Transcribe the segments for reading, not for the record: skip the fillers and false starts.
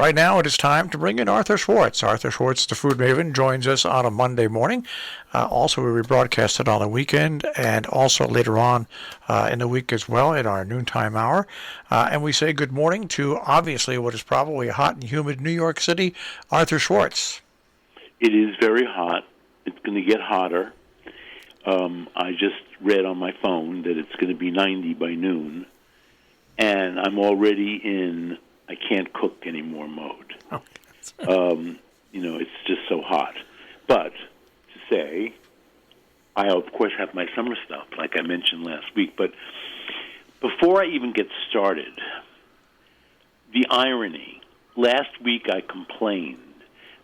Right now, it is time to bring in Arthur Schwartz. Arthur Schwartz, the Food Maven, joins us on a Monday morning. Also, we rebroadcast it on the weekend and also later on in the week as well at our noontime hour. And we say good morning to, obviously, what is probably a hot and humid New York City, Arthur Schwartz. It is very hot. It's going to get hotter. I just read on my phone that it's going to be 90 by noon. And I'm already in I can't cook anymore mode. It's just so hot. But to say, I of course have my summer stuff, like I mentioned last week. But before I even get started, the irony. Last week I complained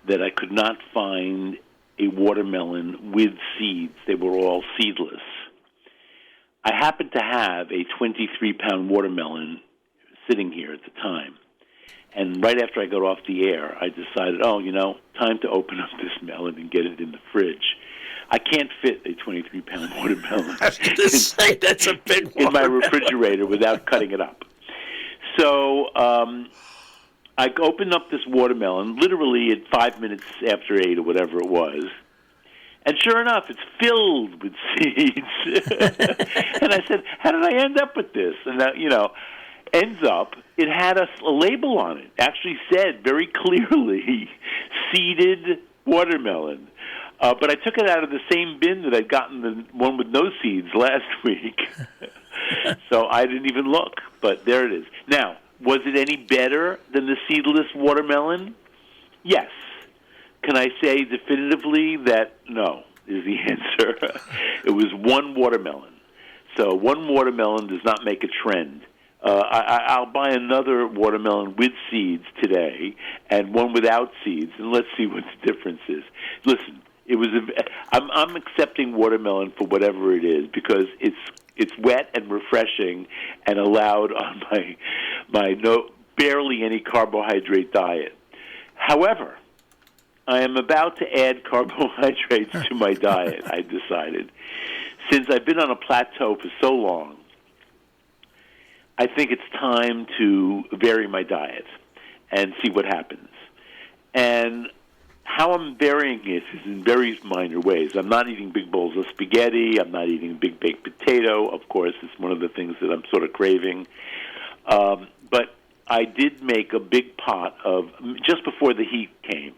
that I could not find a watermelon with seeds. They were all seedless. I happened to have a 23-pound watermelon sitting here at the time. And right after I got off the air, I decided, time to open up this melon and get it in the fridge. I can't fit a 23-pound watermelon That's a big one. in my refrigerator without cutting it up. So I opened up this watermelon literally at 5 minutes after 8 or whatever it was. And sure enough, it's filled with seeds. And I said, how did I end up with this? And that, ends up, it had a label on it. Actually said very clearly, seeded watermelon. But I took it out of the same bin that I'd gotten the one with no seeds last week. So I didn't even look. But there it is. Now, was it any better than the seedless watermelon? Yes. Can I say definitively that no is the answer? It was one watermelon. So one watermelon does not make a trend. I'll buy another watermelon with seeds today and one without seeds, and let's see what the difference is. Listen, I'm accepting watermelon for whatever it is because it's wet and refreshing and allowed on my barely any carbohydrate diet. However, I am about to add carbohydrates to my diet, I decided. Since I've been on a plateau for so long, I think it's time to vary my diet and see what happens. And how I'm varying it is in very minor ways. I'm not eating big bowls of spaghetti. I'm not eating a big baked potato. Of course, it's one of the things that I'm sort of craving. But I did make a big pot of, just before the heat came,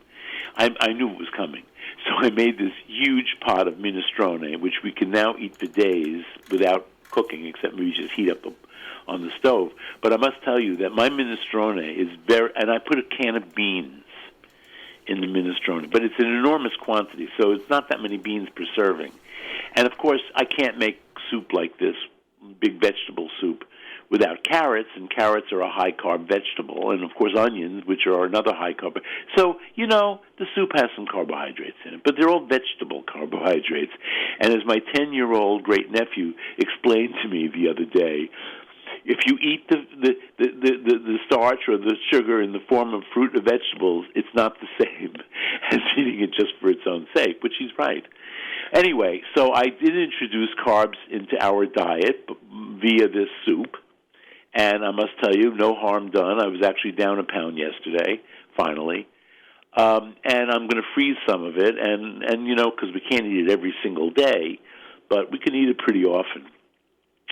I knew it was coming. So I made this huge pot of minestrone, which we can now eat for days without cooking, except maybe just heat up on the stove. But I must tell you that my minestrone is and I put a can of beans in the minestrone, but it's an enormous quantity, so it's not that many beans per serving. And of course, I can't make soup like this, big vegetable soup, without carrots, and carrots are a high-carb vegetable, and of course onions, which are another high-carb. So, the soup has some carbohydrates in it, but they're all vegetable carbohydrates. And as my 10-year-old great-nephew explained to me the other day, if you eat the starch or the sugar in the form of fruit or vegetables, it's not the same as eating it just for its own sake, which he's right. Anyway, so I did introduce carbs into our diet via this soup, and I must tell you, no harm done. I was actually down a pound yesterday, finally. And I'm going to freeze some of it, and because we can't eat it every single day, but we can eat it pretty often.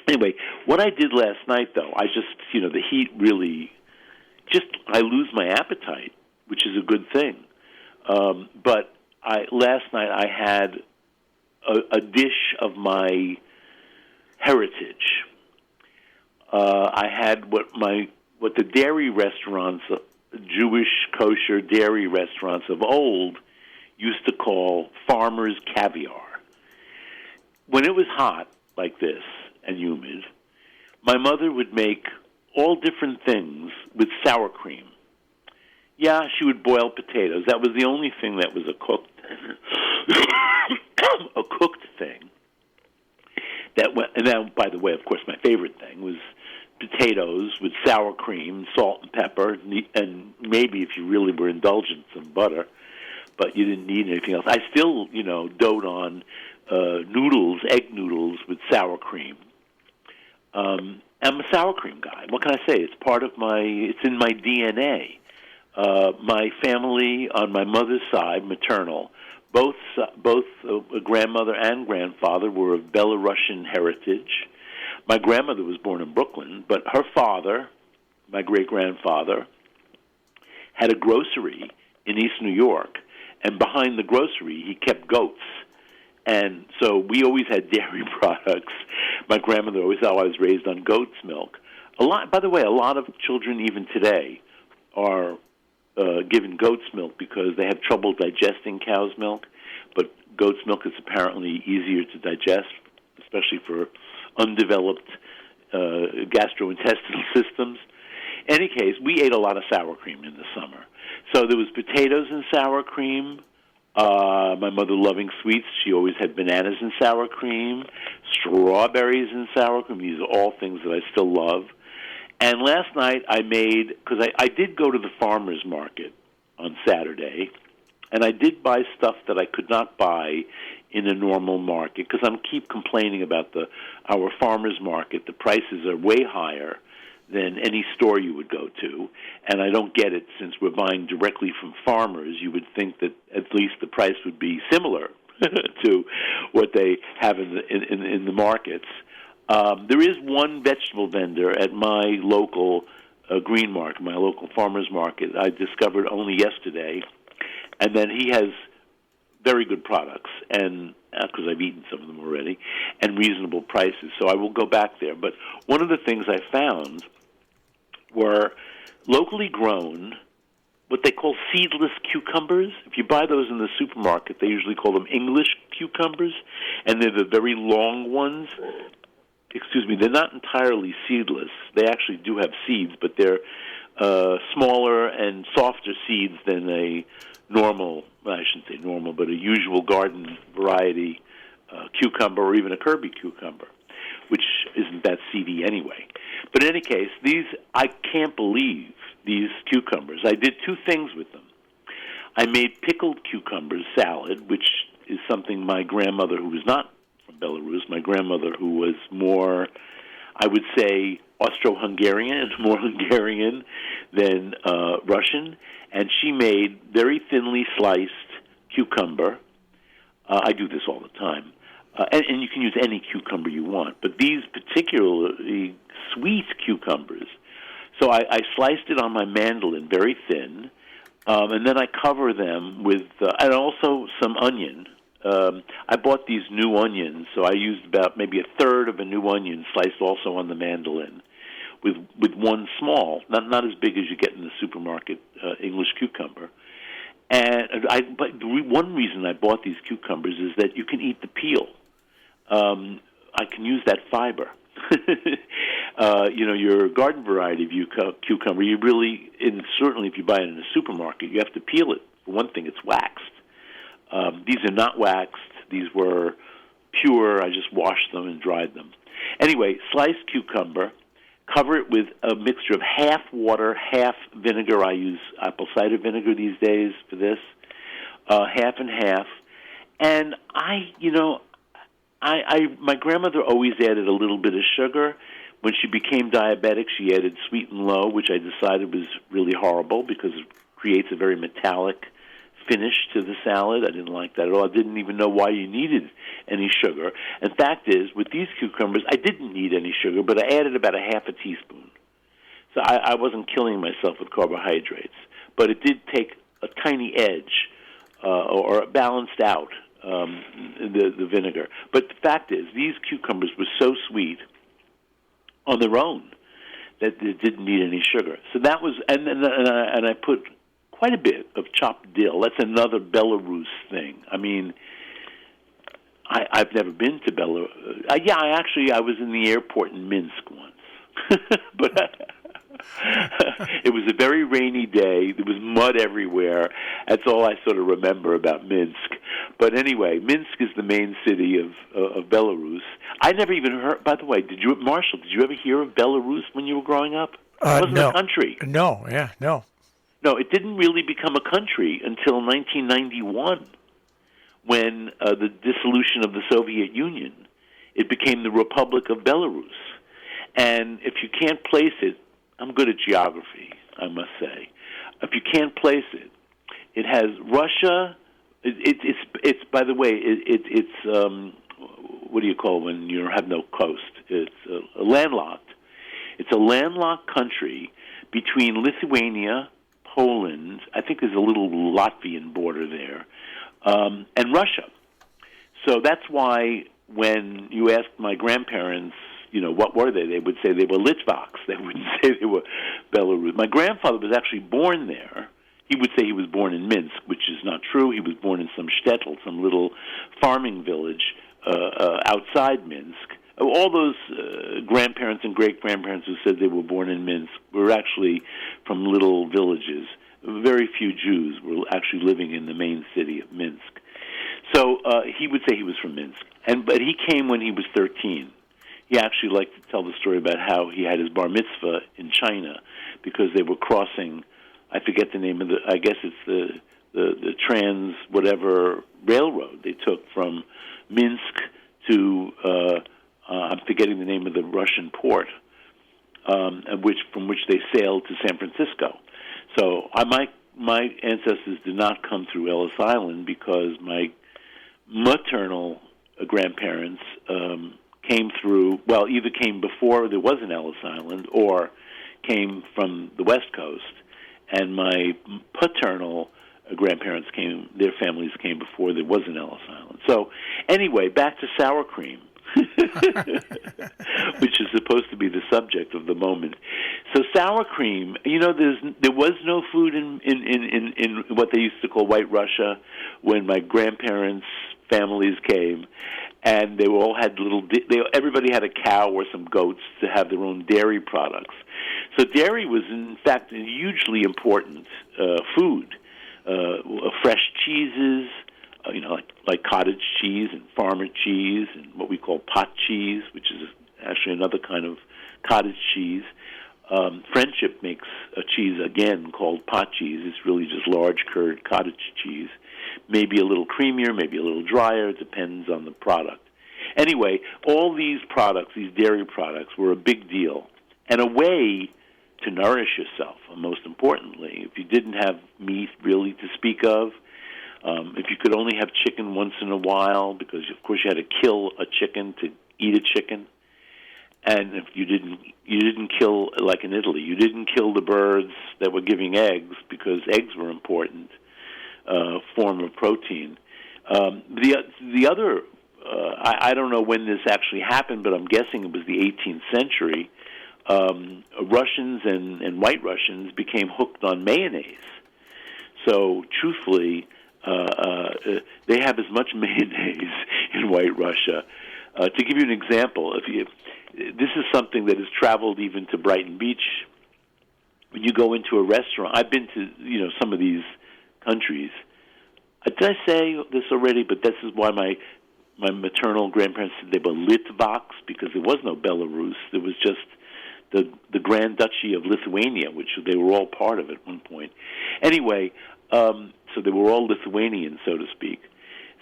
Anyway, what I did last night, though, I just, the heat really, I lose my appetite, which is a good thing. But last night I had a dish of my heritage. I had what the dairy restaurants, Jewish kosher dairy restaurants of old, used to call farmer's caviar. When it was hot like this and humid, my mother would make all different things with sour cream. Yeah, she would boil potatoes. That was the only thing that was a cooked thing. And now, by the way, of course, my favorite thing was potatoes with sour cream, salt and pepper, and maybe, if you really were indulgent, some butter. But you didn't need anything else. I still, dote on noodles, egg noodles with sour cream. I'm a sour cream guy. What can I say? It's in my DNA. my family on my mother's side, maternal, both grandmother and grandfather were of Belarusian heritage. My grandmother was born in Brooklyn, but her father, my great-grandfather, had a grocery in East New York, and behind the grocery he kept goats. And so we always had dairy products. My grandmother always thought I was raised on goat's milk. By the way, a lot of children even today are given goat's milk because they have trouble digesting cow's milk, but goat's milk is apparently easier to digest, especially for undeveloped gastrointestinal systems. In any case, we ate a lot of sour cream in the summer. So there was potatoes and sour cream. My mother, loving sweets, she always had bananas and sour cream, strawberries and sour cream. These are all things that I still love. And last night I made, because I did go to the farmer's market on Saturday, and I did buy stuff that I could not buy in a normal market, because I keep complaining about our farmer's market. The prices are way higher than any store you would go to, and I don't get it since we're buying directly from farmers. You would think that at least the price would be similar to what they have in the markets. There is one vegetable vendor at my local green market, my local farmer's market, I discovered only yesterday, and then he has very good products, and because I've eaten some of them already, and reasonable prices, so I will go back there. But one of the things I found were locally grown, what they call seedless cucumbers. If you buy those in the supermarket, they usually call them English cucumbers, and they're the very long ones. Excuse me, they're not entirely seedless. They actually do have seeds, but they're smaller and softer seeds than a normal, well, I shouldn't say normal, but a usual garden variety cucumber, or even a Kirby cucumber, which isn't that seedy anyway. But in any case, I can't believe these cucumbers. I did two things with them. I made pickled cucumbers salad, which is something my grandmother, who was not from Belarus, my grandmother, who was more, I would say, Austro-Hungarian, it's more Hungarian than Russian, and she made very thinly sliced cucumber. I do this all the time. And you can use any cucumber you want, but these particularly sweet cucumbers. So I sliced it on my mandolin very thin, and then I cover them with, and also some onion. I bought these new onions, so I used about maybe a third of a new onion sliced also on the mandolin, with one small, not as big as you get in the supermarket English cucumber. But one reason I bought these cucumbers is that you can eat the peel. I can use that fiber. Your garden variety of cucumber, you really, and certainly if you buy it in a supermarket, you have to peel it. For one thing, it's waxed. These are not waxed. These were pure. I just washed them and dried them. Anyway, sliced cucumber, cover it with a mixture of half water, half vinegar. I use apple cider vinegar these days for this, half and half. And my grandmother always added a little bit of sugar. When she became diabetic, she added sweet and low, which I decided was really horrible because it creates a very metallic finish to the salad. I didn't like that at all. I didn't even know why you needed any sugar. And fact is, with these cucumbers, I didn't need any sugar, but I added about a half a teaspoon. So I wasn't killing myself with carbohydrates. But it did take a tiny edge, or it balanced out the vinegar. But the fact is, these cucumbers were so sweet on their own that it didn't need any sugar. So that was, and I put quite a bit of chopped dill. That's another Belarus thing. I mean, I've never been to Belarus. I was in the airport in Minsk once. But it was a very rainy day. There was mud everywhere. That's all I sort of remember about Minsk. But anyway, Minsk is the main city of Belarus. I never even heard, by the way, Marshall, did you ever hear of Belarus when you were growing up? It wasn't a country. No. No, it didn't really become a country until 1991, when the dissolution of the Soviet Union, it became the Republic of Belarus. And if you can't place it, I'm good at geography, I must say. if you can't place it, it has Russia. It's by the way, it's what do you call when you have no coast? It's landlocked. It's a landlocked country between Lithuania, Poland. I think there's a little Latvian border there, and Russia. So that's why when you ask my grandparents, what were they? They would say they were Litvaks. They wouldn't say they were Belarus. My grandfather was actually born there. He would say he was born in Minsk, which is not true. He was born in some shtetl, some little farming village outside Minsk. All those grandparents and great-grandparents who said they were born in Minsk were actually from little villages. Very few Jews were actually living in the main city of Minsk. So he would say he was from Minsk. But he came when he was 13. He actually liked to tell the story about how he had his bar mitzvah in China because they were crossing, I forget the name of I guess it's the trans whatever railroad they took from Minsk to, I'm forgetting the name of the Russian port, from which they sailed to San Francisco. So my ancestors did not come through Ellis Island because my maternal grandparents came through, either came before there was an Ellis Island or came from the West Coast. And my paternal grandparents their families came before there was an Ellis Island. So anyway, back to sour cream, which is supposed to be the subject of the moment. So sour cream, there was no food in what they used to call White Russia when my grandparents' families came, and they all had everybody had a cow or some goats to have their own dairy products. So dairy was, in fact, a hugely important food. Fresh cheeses, like cottage cheese and farmer cheese and what we call pot cheese, which is actually another kind of cottage cheese. Friendship makes a cheese, again, called pot cheese. It's really just large curd cottage cheese. Maybe a little creamier, maybe a little drier. It depends on the product. Anyway, all these products, these dairy products, were a big deal and a way to nourish yourself, and most importantly. If you didn't have meat really to speak of, if you could only have chicken once in a while, because of course you had to kill a chicken to eat a chicken, and if you didn't kill, like in Italy, you didn't kill the birds that were giving eggs because eggs were important form of protein. The other, I don't know when this actually happened, but I'm guessing it was the 18th century. Russians and White Russians became hooked on mayonnaise. So, truthfully, they have as much mayonnaise in White Russia. To give you an example, this is something that has traveled even to Brighton Beach. When you go into a restaurant, I've been to some of these countries. Did I say this already? But this is why my maternal grandparents said they were Litvaks, because there was no Belarus. There was just the Grand Duchy of Lithuania, which they were all part of at one point. Anyway, so they were all Lithuanians, so to speak.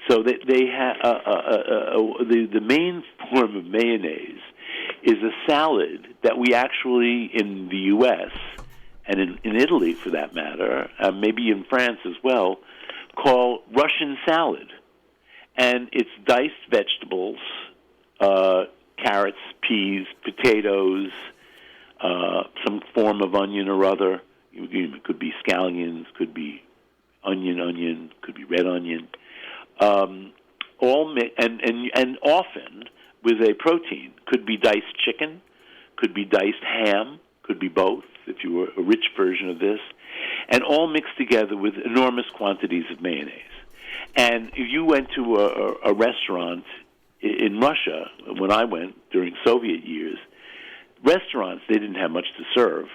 So they have the main form of mayonnaise is a salad that we actually in the U.S. and in Italy, for that matter, maybe in France as well, call Russian salad, and it's diced vegetables, carrots, peas, potatoes. Some form of onion or other. It could be scallions, could be onion, could be red onion. And often with a protein. Could be diced chicken, could be diced ham, could be both, if you were a rich version of this, and all mixed together with enormous quantities of mayonnaise. And if you went to a restaurant in Russia, when I went during Soviet years, restaurants, they didn't have much to serve,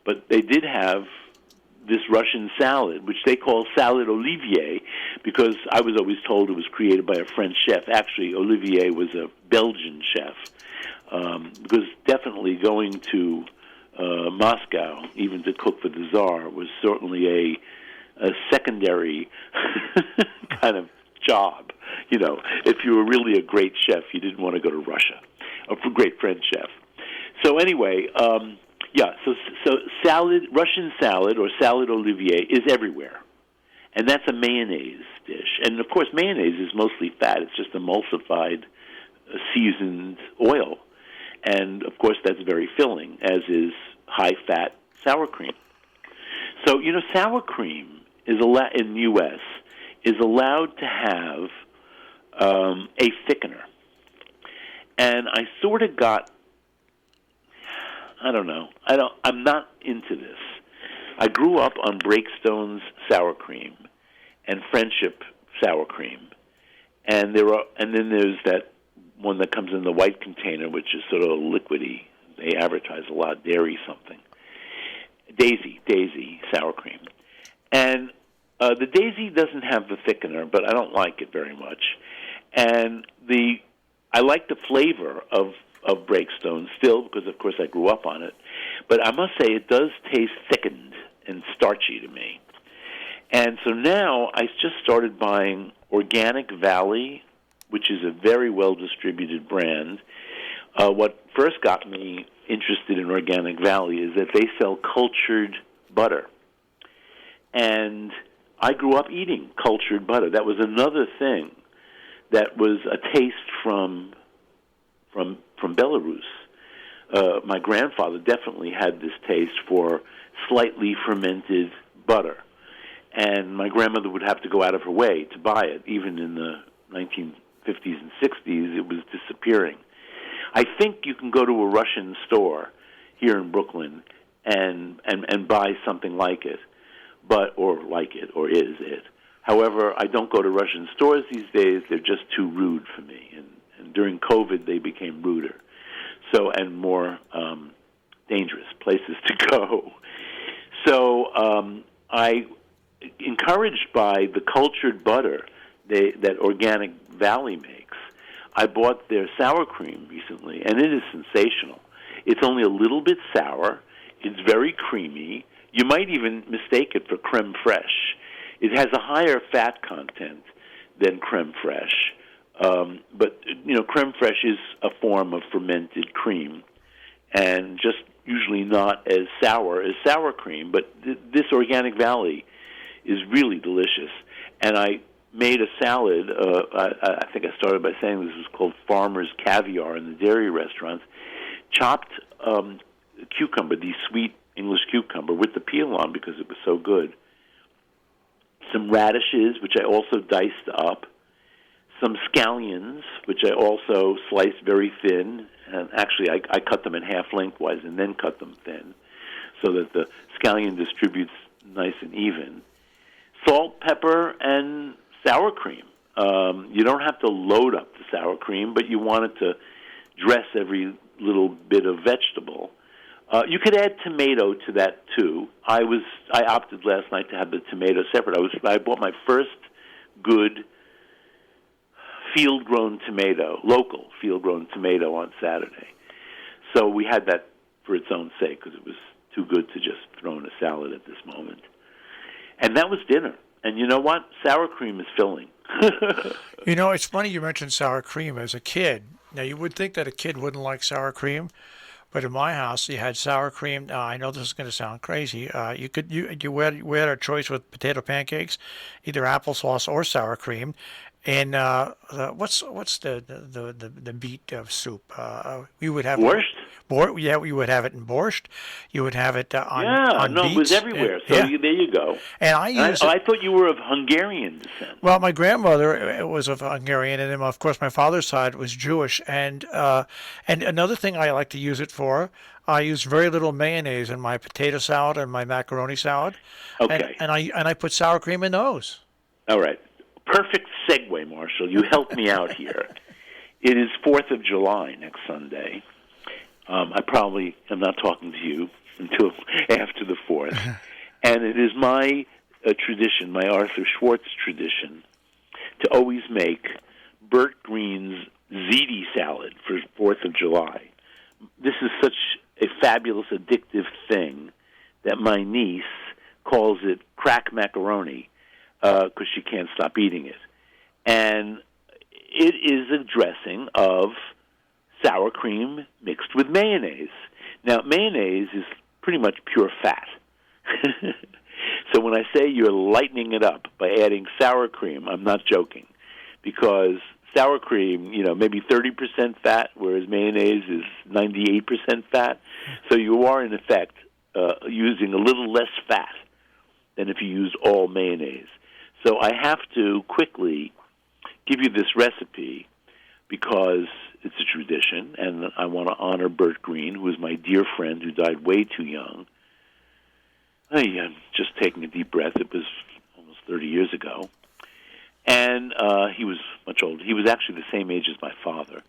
but they did have this Russian salad, which they call salad Olivier, because I was always told it was created by a French chef. Actually, Olivier was a Belgian chef, because definitely going to Moscow, even to cook for the Tsar, was certainly a secondary kind of job. You know, if you were really a great chef, you didn't want to go to Russia, a great French chef. So anyway, Yeah, so salad, Russian salad or salad olivier is everywhere. And that's a mayonnaise dish. And, of course, mayonnaise is mostly fat. It's just emulsified, seasoned oil. And, of course, that's very filling, as is high-fat sour cream. So, sour cream is in the U.S. is allowed to have a thickener. And I sort of got, I don't know, I'm not into this. I grew up on Breakstone's sour cream and Friendship sour cream. And then there's that one that comes in the white container, which is sort of liquidy. They advertise a lot, dairy something. Daisy sour cream. And the Daisy doesn't have the thickener, but I don't like it very much. And I like the flavor of Breakstone still, because, of course, I grew up on it. But I must say it does taste thickened and starchy to me. And so now I just started buying Organic Valley, which is a very well-distributed brand. What first got me interested in Organic Valley is that they sell cultured butter. And I grew up eating cultured butter. That was another thing that was a taste from Belarus. My grandfather definitely had this taste for slightly fermented butter. And my grandmother would have to go out of her way to buy it. Even in the 1950s and 60s, it was disappearing. I think you can go to a Russian store here in Brooklyn and buy something like it, or is it. However, I don't go to Russian stores these days. They're just too rude for me. And during COVID, they became ruder, and more dangerous places to go. So I, encouraged by the cultured butter that Organic Valley makes, I bought their sour cream recently, and it is sensational. It's only a little bit sour. It's very creamy. You might even mistake it for creme fraiche. It has a higher fat content than creme fraiche, but creme fraiche is a form of fermented cream, and just usually not as sour as sour cream. But this Organic Valley is really delicious, and I made a salad. I think I started by saying this was called Farmer's Caviar in the dairy restaurants. Chopped cucumber, the sweet English cucumber, with the peel on because it was so good. Some radishes, which I also diced up. Some scallions, which I also sliced very thin. And actually, I cut them in half lengthwise and then cut them thin so that the scallion distributes nice and even. Salt, pepper, and sour cream. You don't have to load up the sour cream, but you want it to dress every little bit of vegetable. You could add tomato to that too. I opted last night to have the tomato separate. I bought my first good field-grown tomato, local field-grown tomato on Saturday. So we had that for its own sake because it was too good to just throw in a salad at this moment. And that was dinner. And you know what? Sour cream is filling. It's funny you mentioned sour cream. As a kid, now you would think that a kid wouldn't like sour cream, but in my house you had sour cream. I know this is going to sound crazy. You had a choice with potato pancakes, either applesauce or sour cream. And what's the meat soup? We would have borscht. Yeah, we would have it in borscht. You would have it on beets. It was everywhere. So there you go. And I thought you were of Hungarian descent. Well, my grandmother was of Hungarian, and then of course my father's side was Jewish. And another thing I like to use it for, I use very little mayonnaise in my potato salad and my macaroni salad. Okay. And I put sour cream in those. All right. Perfect segue, Marshall. You helped me out here. It is 4th of July next Sunday. I probably am not talking to you until after the 4th. And it is my tradition, my Arthur Schwartz tradition, to always make Bert Green's ziti salad for 4th of July. This is such a fabulous, addictive thing that my niece calls it crack macaroni, because she can't stop eating it. And it is a dressing of sour cream mixed with mayonnaise. Now, mayonnaise is pretty much pure fat. So when I say you're lightening it up by adding sour cream, I'm not joking, because sour cream, maybe 30% fat, whereas mayonnaise is 98% fat. So you are, in effect, using a little less fat than if you used all mayonnaise. So I have to quickly give you this recipe because it's a tradition, and I want to honor Bert Green, who is my dear friend who died way too young. I'm just taking a deep breath. It was almost 30 years ago. And he was much older. He was actually the same age as my father.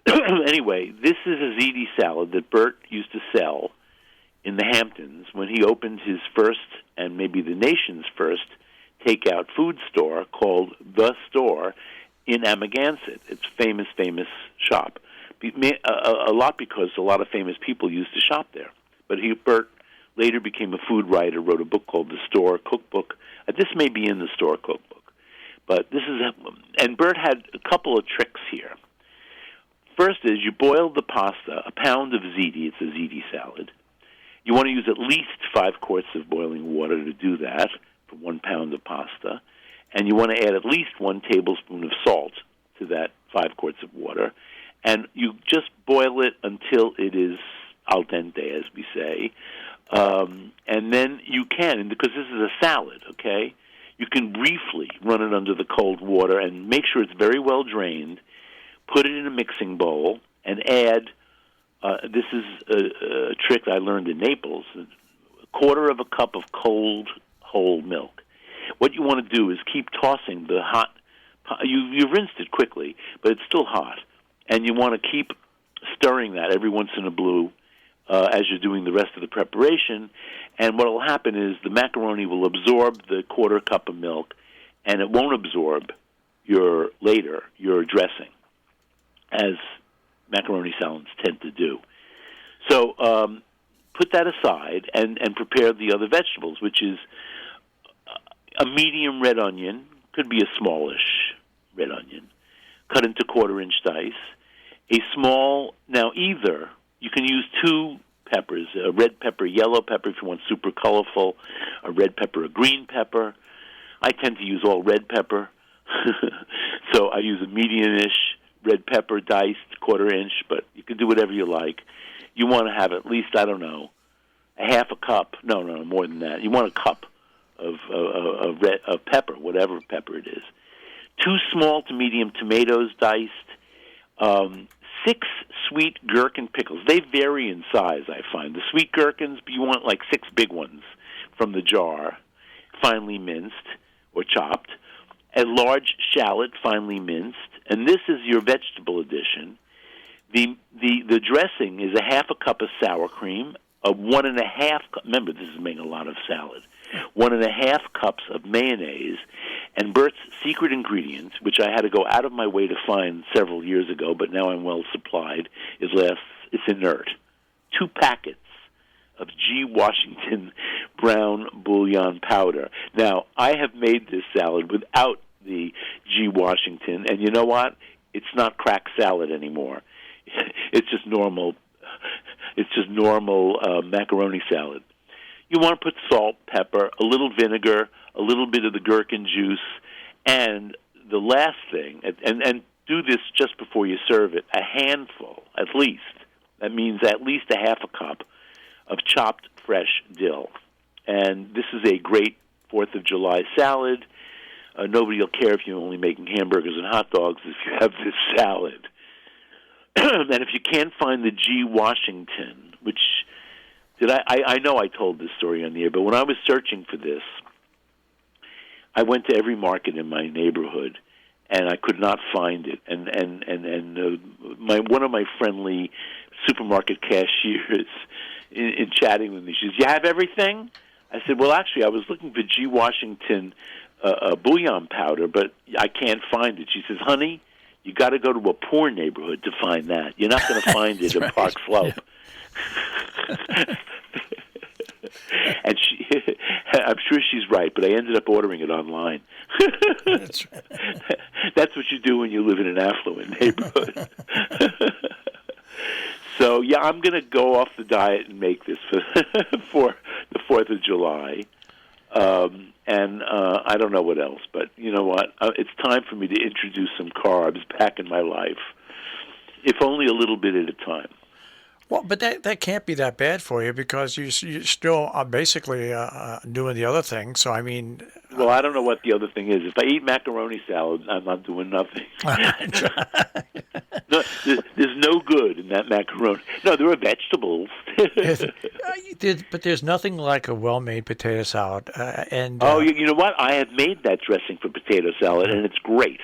Anyway, this is a ziti salad that Bert used to sell in the Hamptons when he opened his first, and maybe the nation's first, takeout food store called The Store in Amagansett. It's a famous shop. A lot because a lot of famous people used to shop there. But Bert later became a food writer, wrote a book called The Store Cookbook. This may be in The Store Cookbook. But this is, and Bert had a couple of tricks here. First is you boil the pasta, a pound of ziti, it's a ziti salad. You want to use at least 5 quarts of boiling water to do that for 1 pound of pasta. And you want to add at least 1 tablespoon of salt to that 5 quarts of water. And you just boil it until it is al dente, as we say. And then you can, because this is a salad, okay, you can briefly run it under the cold water and make sure it's very well drained, put it in a mixing bowl, and add, this is a trick I learned in Naples, a quarter of a cup of cold whole milk. What you want to do is keep tossing the hot, you rinsed it quickly, but it's still hot, and you want to keep stirring that every once in a blue as you're doing the rest of the preparation. And what will happen is the macaroni will absorb the quarter cup of milk, and it won't absorb your dressing, as macaroni salads tend to do. So put that aside and prepare the other vegetables, which is a medium red onion, could be a smallish red onion, cut into quarter-inch dice. A small, now either, you can use 2 peppers, a red pepper, yellow pepper if you want super colorful, a red pepper, a green pepper. I tend to use all red pepper, so I use a medium-ish red pepper diced, quarter-inch, but you can do whatever you like. You want to have at least, I don't know, a half a cup, no, more than that. You want a cup of pepper, whatever pepper it is. 2 small to medium tomatoes diced, 6 sweet gherkin pickles. They vary in size, I find. The sweet gherkins, you want like 6 big ones from the jar, finely minced or chopped. A large shallot, finely minced. And this is your vegetable addition. The dressing is a half a cup of sour cream, a 1.5 cup, remember this is making a lot of salad, 1.5 cups of mayonnaise, and Bert's secret ingredient, which I had to go out of my way to find several years ago, but now I'm well supplied, it's inert. 2 packets of G. Washington brown bouillon powder. Now, I have made this salad without the G. Washington, and you know what? It's not crack salad anymore. It's just normal. It's just normal macaroni salad. You want to put salt, pepper, a little vinegar, a little bit of the gherkin juice, and the last thing, and do this just before you serve it, a handful, at least. That means at least a half a cup of chopped fresh dill. And this is a great 4th of July salad. Nobody will care if you're only making hamburgers and hot dogs if you have this salad. And if you can't find the G. Washington, which I know I told this story on the air, but when I was searching for this, I went to every market in my neighborhood, and I could not find it. And one of my friendly supermarket cashiers, in chatting with me, she says, "You have everything?" I said, "Well, actually, I was looking for G. Washington bouillon powder, but I can't find it." She says, "Honey, you got to go to a poor neighborhood to find that. You're not going to find it in right. Park Slope." Yeah. And I'm sure she's right, but I ended up ordering it online. That's right. That's what you do when you live in an affluent neighborhood. So, yeah, I'm going to go off the diet and make this for the 4th of July. And I don't know what else, but you know what? It's time for me to introduce some carbs back in my life, if only a little bit at a time. Well, but that can't be that bad for you because you still are basically doing the other thing. So, I mean... Well, I don't know what the other thing is. If I eat macaroni salad, I'm not doing nothing. No, there's no good in that macaroni. No, there are vegetables. But there's nothing like a well-made potato salad. You know what? I have made that dressing for potato salad, and it's great.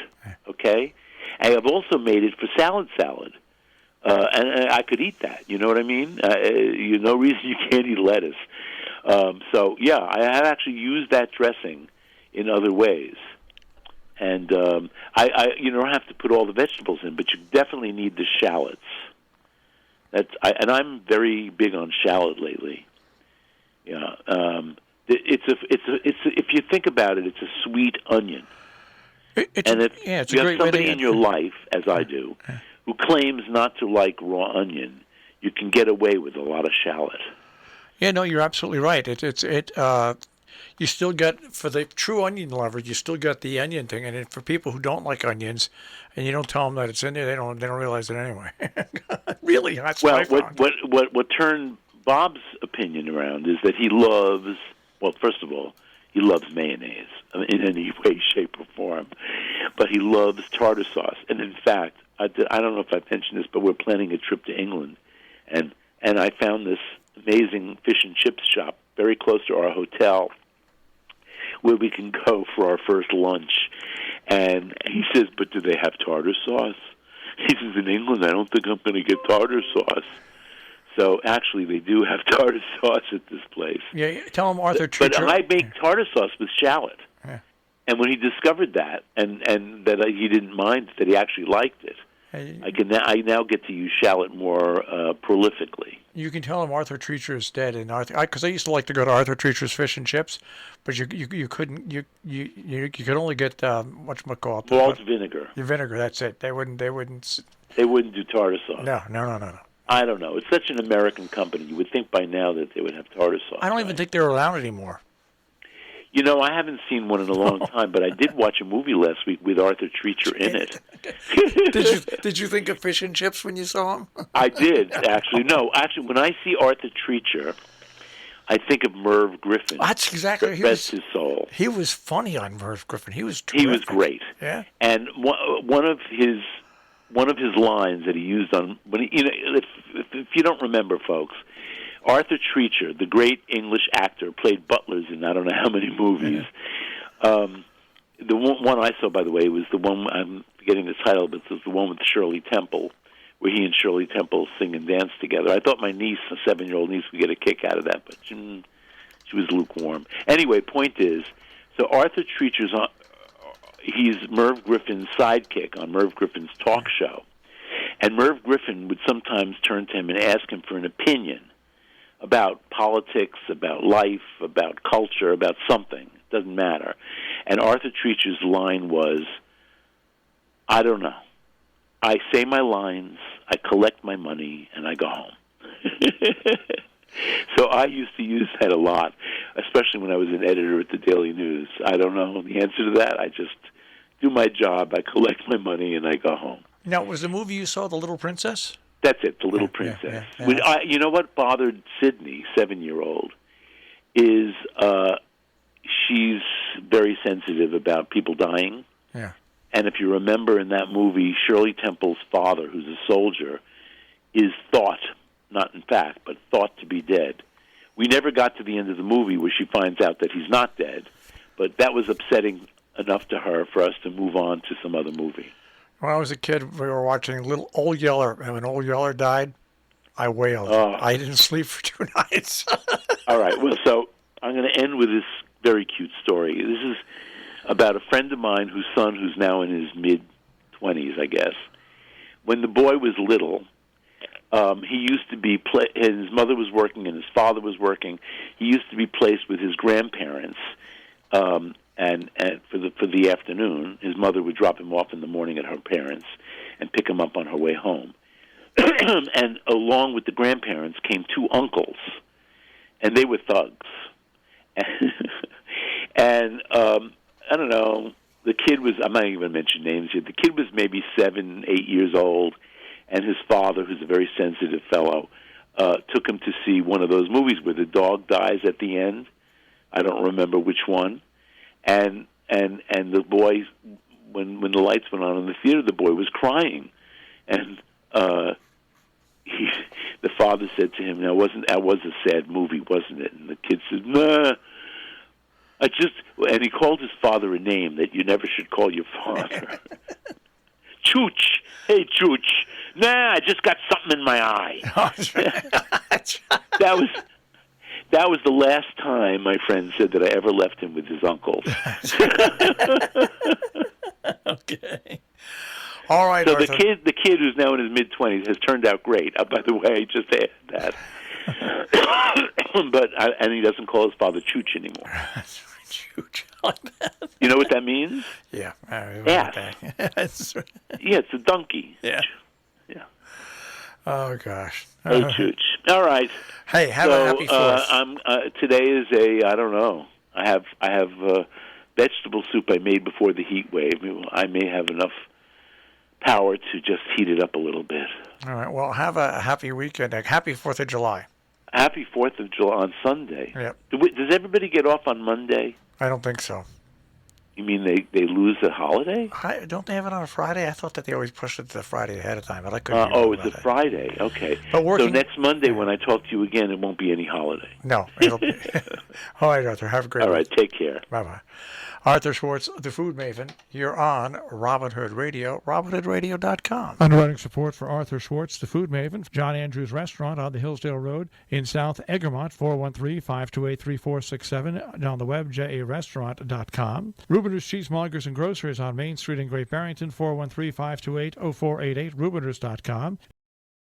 Okay? I have also made it for salad. And I could eat that. You know what I mean? No reason you can't eat lettuce. So, yeah, I have actually used that dressing in other ways. And you don't have to put all the vegetables in, but you definitely need the shallots. And I'm very big on shallot lately. Yeah, if you think about it, it's a sweet onion. And if you have somebody in your life, as I do, who claims not to like raw onion, you can get away with a lot of shallot. Yeah, no, you're absolutely right. You still get, for the true onion lovers, you still get the onion thing, and for people who don't like onions, and you don't tell them that it's in there, they don't realize it anyway. Really, that's what I found. What turned Bob's opinion around is that he loves. Well, first of all, he loves mayonnaise in any way, shape, or form, but he loves tartar sauce. And in fact, I don't know if I've mentioned this, but we're planning a trip to England, and I found this amazing fish and chips shop very close to our hotel, where we can go for our first lunch. And he says, but do they have tartar sauce? He says, in England, I don't think I'm going to get tartar sauce. So actually, they do have tartar sauce at this place. Yeah, tell him Arthur Treacher. But I make tartar sauce with shallot. Yeah. And when he discovered that, and that he didn't mind, that he actually liked it, I now get to use shallot more prolifically. You can tell him Arthur Treacher is dead, and because I used to like to go to Arthur Treacher's Fish and Chips, but you couldn't you could only get whatchamacallit. Malt vinegar. The vinegar, that's it. They wouldn't do tartar sauce. No. I don't know. It's such an American company. You would think by now that they would have tartar sauce. I don't even think they're around anymore. You know, I haven't seen one in a long time, but I did watch a movie last week with Arthur Treacher in it. Did you think of Fish and Chips when you saw him? I did, actually. No, actually, when I see Arthur Treacher, I think of Merv Griffin. That's exactly. Rest his soul. He was funny on Merv Griffin. He was terrific. He was great. Yeah. And one of his lines that he used on if you don't remember, folks. Arthur Treacher, the great English actor, played butlers in I don't know how many movies. Yeah. The one I saw, by the way, was the one, I'm forgetting the title, but it was the one with Shirley Temple, where he and Shirley Temple sing and dance together. I thought my niece, a 7-year-old niece, would get a kick out of that, but she was lukewarm. Anyway, point is, so Arthur Treacher's he's Merv Griffin's sidekick on Merv Griffin's talk show. And Merv Griffin would sometimes turn to him and ask him for an opinion about politics, about life, about culture, about something. It doesn't matter. And Arthur Treacher's line was, I don't know. I say my lines, I collect my money, and I go home. So I used to use that a lot, especially when I was an editor at the Daily News. I don't know the answer to that. I just do my job, I collect my money, and I go home. Now, was the movie you saw The Little Princess? That's it, The Little Princess. Yeah. You know what bothered Sydney, 7-year-old, is she's very sensitive about people dying. Yeah. And if you remember in that movie, Shirley Temple's father, who's a soldier, is thought, not in fact, but thought to be dead. We never got to the end of the movie where she finds out that he's not dead, but that was upsetting enough to her for us to move on to some other movie. When I was a kid, we were watching Little Old Yeller, and when Old Yeller died, I wailed. I didn't sleep for 2 nights. All right. Well, so I'm going to end with this very cute story. This is about a friend of mine whose son, who's now in his mid-20s, I guess. When the boy was little, he used to be his mother was working and his father was working. He used to be placed with his grandparents, and for the afternoon. His mother would drop him off in the morning at her parents and pick him up on her way home. And along with the grandparents came two uncles, and they were thugs. And I don't know, the kid was, I'm not even going to mention names here, the kid was maybe 7, 8 years old, and his father, who's a very sensitive fellow, took him to see one of those movies where the dog dies at the end. I don't remember which one. And the boy, when the lights went on in the theater, the boy was crying. And the father said to him, "That was a sad movie, wasn't it?" And the kid said, "Nah, and he called his father a name that you never should call your father. Chooch. Hey, Chooch. Nah, I just got something in my eye." That was the last time my friend said that I ever left him with his uncles. Okay. All right. So Arthur. the kid who's now in his mid-20s has turned out great. By the way, just to add that. And he doesn't call his father Chooch anymore. Chooch. I like that. You know what that means? Yeah. Ass. Yeah, it's a donkey. Yeah. Yeah. Oh gosh. Hey, Chooch. All right. Hey, have a happy Fourth. Today is I don't know. I have vegetable soup I made before the heat wave. I may have enough power to just heat it up a little bit. All right. Well, have a happy weekend. Happy 4th of July. Happy 4th of July on Sunday. Yep. Does everybody get off on Monday? I don't think so. You mean they lose a holiday? Don't they have it on a Friday? I thought that they always pushed it to the Friday ahead of time, but I couldn't. It's a Friday. Okay. But so next Monday when I talk to you again, it won't be any holiday. No, it'll be. All right, Arthur. Have a great. All right. Take care. Bye-bye. Arthur Schwartz, the Food Maven. You're on Robin Hood Radio, robinhoodradio.com. Underwriting support for Arthur Schwartz, the Food Maven. John Andrews Restaurant on the Hillsdale Road in South Egremont, 413-528-3467. And on the web, jarestaurant.com. Rubiners Cheesemongers and Grocers on Main Street in Great Barrington, 413-528-0488, rubiners.com.